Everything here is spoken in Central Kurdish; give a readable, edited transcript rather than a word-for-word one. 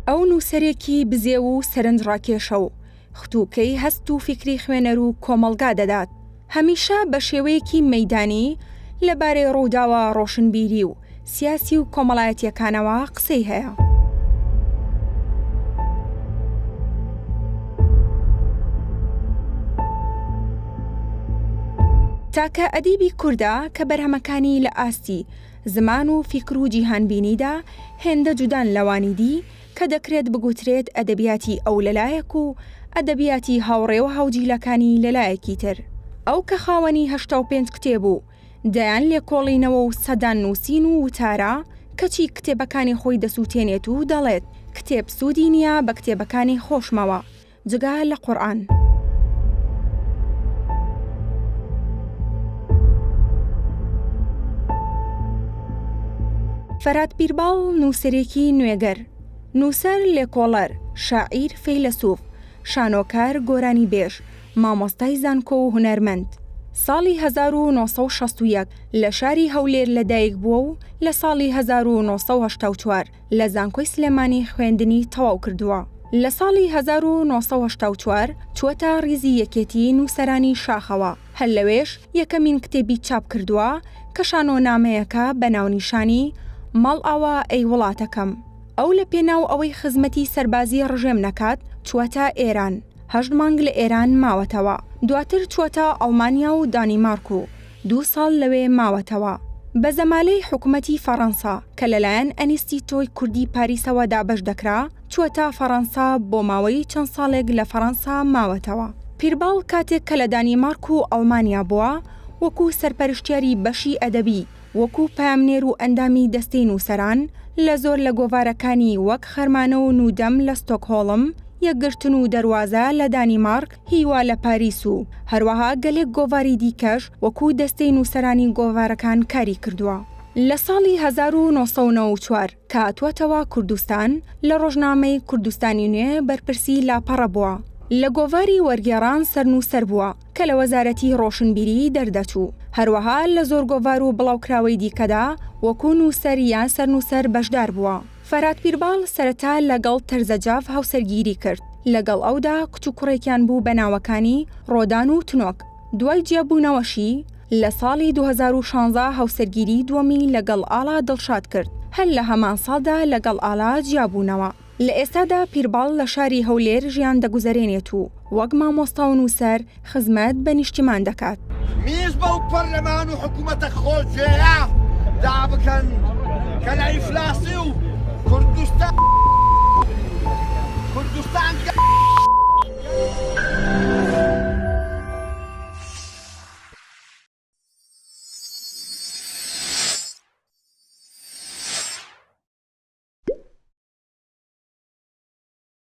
ئەو نووسەرێکی بزێ و سەرنجڕاکێشە و ختووکەی هەست و فکری خوێنەر و کۆمەڵگا دەدات. هەمیشە بە شێوەیەکی مەیدانی لەبارەی ڕووداوە ڕۆشنبیری و سیاسی و کۆمەڵایەتیەکانەوە قسەی هەیە. تاکە ئەدیبی کووردە کە بەرهەمەکانی لە ئاستی زمان و فیکر و جیهانبینیدا هێندە جودان لەوانی دی کە دەکرێت بگوترێت ئەدەبیاتی ئەو لەلایەک و ئەدەبیاتی هاوڕێ و هاوجیلەکانی لەلایەکی تر. ئەو کە خاوەنی 85 کتێب و دەیان لێکۆڵینەوە و سەدان نووسین و وتارە کەچی کتێبەکانی خۆی دەسووتێنێت و دەڵێت کتێب سوودی نییە بە کتێبەکانی خۆشمەوە جگا لە قورئان. فەرات بیرباڵ نووسەرێکی نوێگەر، نووسەر لێکۆڵەر، شاعیر فەیلسوف، شانۆکار گۆرانی بێژ، مامۆستای زانکۆ و هونەرمەند. ساڵی 1961 لە شاری هەولێر لەدایک بووە و لە ساڵی 1984 لە زانکۆی سلێمانی خوێندنی تەواو کردووە. لە ساڵی 1984 چووەتە ڕیزی یەکێتی نووسەرانی شاخەوە. هەر لەوێش یەکەمین کتێبی چاپ کردووە کە شانۆنامەیەکە بە ناونیشانی ماڵ ئاوا ئەی وڵاتەکەم. ئەو لە پێناو ئەوەی خزمەتی سەربازی ڕژێم نەکات چووەتە ئێران. 8 مانگ لە ئێران ماوەتەوە. دواتر چووەتە ئەڵمانیا و دانیمارک و 2 ساڵ لەوێ ماوەتەوە. بە زەمالەی حکوومەتی فەڕەنسا کە لەلایەن ئەنیستیتۆی کوردی پاریسەوە دابەش دەکرا چووەتە فەڕەنسا بۆ ماوەی چەند ساڵێک لە فەڕەنسا ماوەتەوە. پیرباڵ کاتێک کە لە دانیمارک و ئەڵمانیا بووە وەکو سەرپەرشتیاری بەشی ئەدەبی وەکو پامنێر و ئەندامی دەستەی نووسەران لە زۆر لە گۆڤارەکانی وەک خەرمانە و نودەم لە ستۆکهۆڵم، یەکگرتن و دەروازە لە دانیمارک، هیوا لە پاریس و هەروەها گەلێک گۆڤاری دیکەش وەکو دەستەی نووسەرانی گۆڤارەکان کاری کردووە. لە ساڵی 1994 کە هاتووەتەوە کوردستان لە ڕۆژنامەی کوردستانی نوێ بەرپرسی لاپەڕە بووە. لە گۆڤاری وەرگێڕان سەرنووسەر بووە کە لە وەزارەتی ڕۆشنبیری دەردەچوو. هەروەها لە زۆر گۆڤار و بڵاوکراوەی دیکەدا وەکو نووسەر یان سەرنووسەر بەشدار بووە. فەرات بیرباڵ سەرەتا لەگەڵ تەرزەجاف هاوسەرگیری کرد. لەگەڵ ئەودا کچ و کوڕێکیان بوو بە ناوەکانی ڕۆدان و تنۆک. دوای جیابوونەوەشی لە ساڵی 2016 هاوسەرگیری دووەمی لەگەڵ ئاڵا دڵشاد کرد. هەر لە هەمان ساڵدا لەگەڵ ئاڵا جیابوونەوە. لە ئێستادا پیرباڵ لە شاری هەولێر ژیان دەگوزارێنێت و وەک مامۆستا و نووسەر خزمەت بە نیشتیمان دەکات. میز بەو پەرلەمان و حکوومەتە خۆجێیە دابکەن کە لە ئیفلاسی و